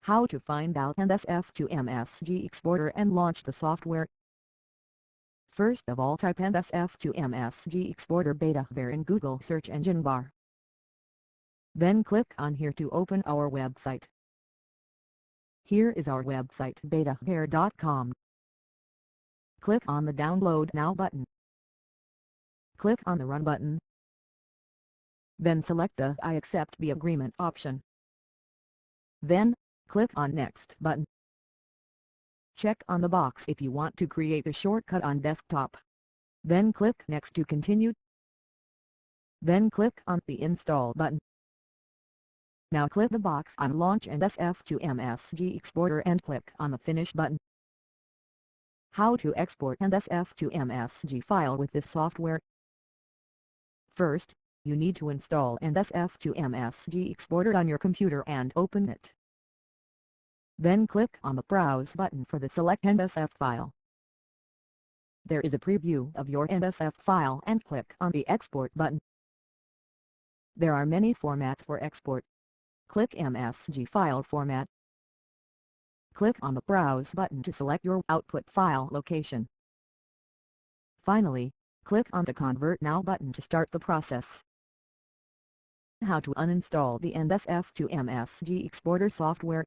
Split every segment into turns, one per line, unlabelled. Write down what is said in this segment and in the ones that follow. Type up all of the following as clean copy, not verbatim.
How to find out NSF to MSG Exporter and launch the software. First of all, type NSF to MSG Exporter Betavare in Google search engine bar. Then click on here to open our website. Here is our website, betavare.com. Click on the Download Now button. Click on the Run button. Then select the I accept the agreement option. Then, click on Next button. Check on the box if you want to create a shortcut on desktop. Then click Next to continue. Then click on the Install button. Now click the box on Launch NSF to MSG Exporter and click on the Finish button. How to export NSF to MSG file with this software. First, you need to install NSF to MSG Exporter on your computer and open it. Then click on the Browse button for the Select NSF file. There is a preview of your NSF file and click on the Export button. There are many formats for export. Click MSG file format. Click on the Browse button to select your output file location. Finally, click on the Convert Now button to start the process. How to uninstall the NSF to MSG Exporter software.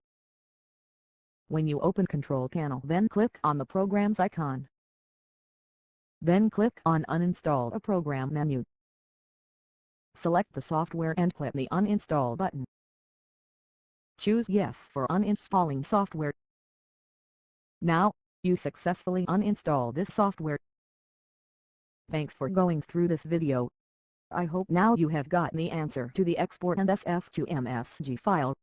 When you open Control Panel, then click on the Programs icon. Then click on Uninstall a Program menu. Select the software and click the Uninstall button. Choose Yes for uninstalling software. Now, you successfully uninstall this software. Thanks for going through this video. I hope now you have got the answer to the Export NSF to MSG file.